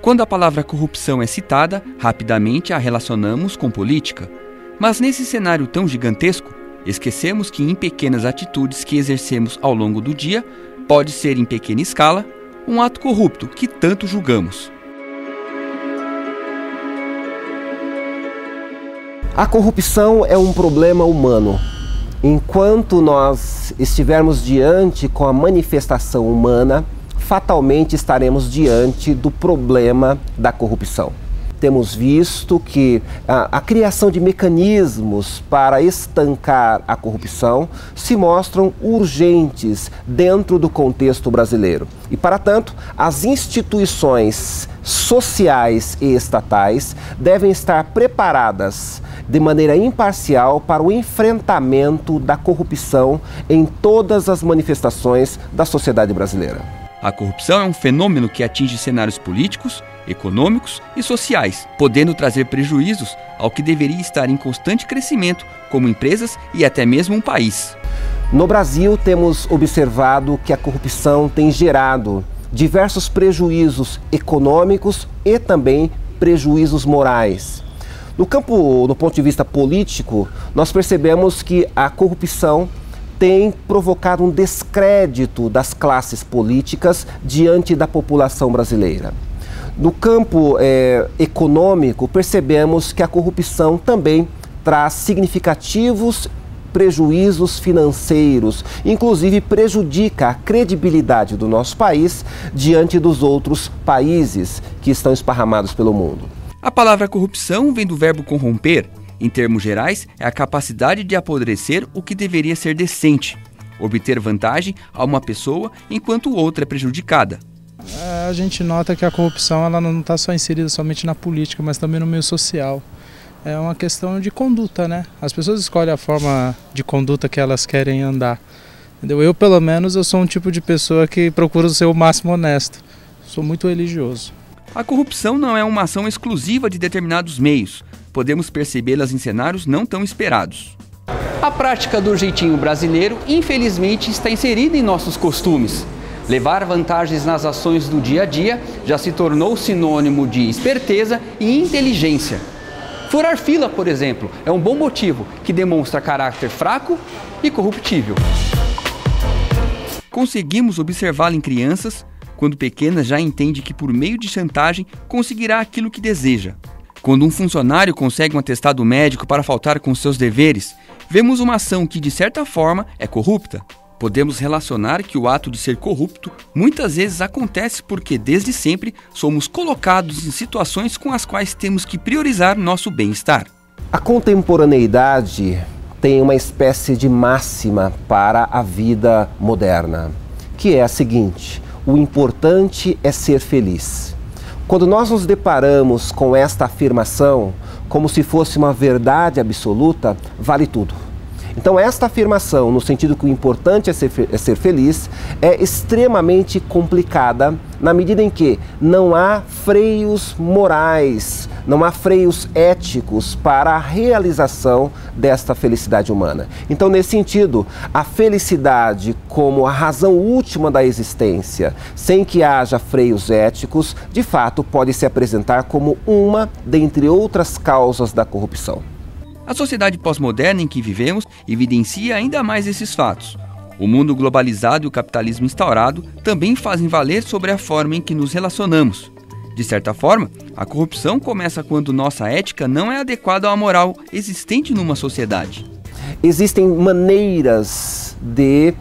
Quando a palavra corrupção é citada, rapidamente a relacionamos com política. Mas nesse cenário tão gigantesco, esquecemos que em pequenas atitudes que exercemos ao longo do dia, pode ser em pequena escala, um ato corrupto que tanto julgamos. A corrupção é um problema humano. Enquanto nós estivermos diante com a manifestação humana, fatalmente estaremos diante do problema da corrupção. Temos visto que a criação de mecanismos para estancar a corrupção se mostram urgentes dentro do contexto brasileiro. E, para tanto, as instituições sociais e estatais devem estar preparadas de maneira imparcial para o enfrentamento da corrupção em todas as manifestações da sociedade brasileira. A corrupção é um fenômeno que atinge cenários políticos, econômicos e sociais, podendo trazer prejuízos ao que deveria estar em constante crescimento, como empresas e até mesmo um país. No Brasil, temos observado que a corrupção tem gerado diversos prejuízos econômicos e também prejuízos morais. No ponto de vista político, nós percebemos que a corrupção tem provocado um descrédito das classes políticas diante da população brasileira. No campo econômico, percebemos que a corrupção também traz significativos prejuízos financeiros, inclusive prejudica a credibilidade do nosso país diante dos outros países que estão esparramados pelo mundo. A palavra corrupção vem do verbo corromper. Em termos gerais, é a capacidade de apodrecer o que deveria ser decente, obter vantagem a uma pessoa enquanto outra é prejudicada. A gente nota que a corrupção ela não está só inserida somente na política, mas também no meio social. É uma questão de conduta, né? As pessoas escolhem a forma de conduta que elas querem andar. Entendeu? Eu, pelo menos, eu sou um tipo de pessoa que procura ser o máximo honesto. Sou muito religioso. A corrupção não é uma ação exclusiva de determinados meios. Podemos percebê-las em cenários não tão esperados. A prática do jeitinho brasileiro, infelizmente, está inserida em nossos costumes. Levar vantagens nas ações do dia a dia já se tornou sinônimo de esperteza e inteligência. Furar fila, por exemplo, é um bom motivo que demonstra caráter fraco e corruptível. Conseguimos observá-la em crianças, quando pequenas já entende que por meio de chantagem conseguirá aquilo que deseja. Quando um funcionário consegue um atestado médico para faltar com seus deveres, vemos uma ação que de certa forma é corrupta. Podemos relacionar que o ato de ser corrupto muitas vezes acontece porque desde sempre somos colocados em situações com as quais temos que priorizar nosso bem-estar. A contemporaneidade tem uma espécie de máxima para a vida moderna, que é a seguinte: o importante é ser feliz. Quando nós nos deparamos com esta afirmação, como se fosse uma verdade absoluta, vale tudo. Então esta afirmação, no sentido que o importante é ser feliz, é extremamente complicada na medida em que não há freios morais, não há freios éticos para a realização desta felicidade humana. Então, nesse sentido, a felicidade como a razão última da existência, sem que haja freios éticos, de fato pode se apresentar como uma dentre outras causas da corrupção. A sociedade pós-moderna em que vivemos evidencia ainda mais esses fatos. O mundo globalizado e o capitalismo instaurado também fazem valer sobre a forma em que nos relacionamos. De certa forma, a corrupção começa quando nossa ética não é adequada à moral existente numa sociedade. Existem maneiras de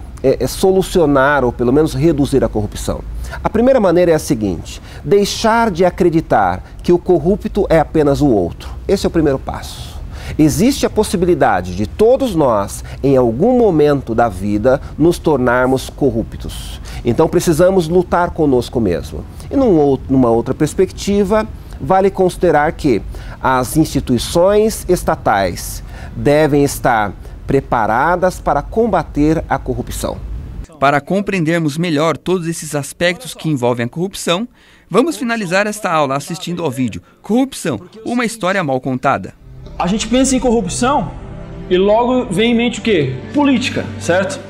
solucionar ou pelo menos reduzir a corrupção. A primeira maneira é a seguinte: deixar de acreditar que o corrupto é apenas o outro. Esse é o primeiro passo. Existe a possibilidade de todos nós, em algum momento da vida, nos tornarmos corruptos. Então precisamos lutar conosco mesmo. E numa outra perspectiva, vale considerar que as instituições estatais devem estar preparadas para combater a corrupção. Para compreendermos melhor todos esses aspectos que envolvem a corrupção, vamos finalizar esta aula assistindo ao vídeo Corrupção, uma história mal contada. A gente pensa em corrupção e logo vem em mente o quê? Política, certo?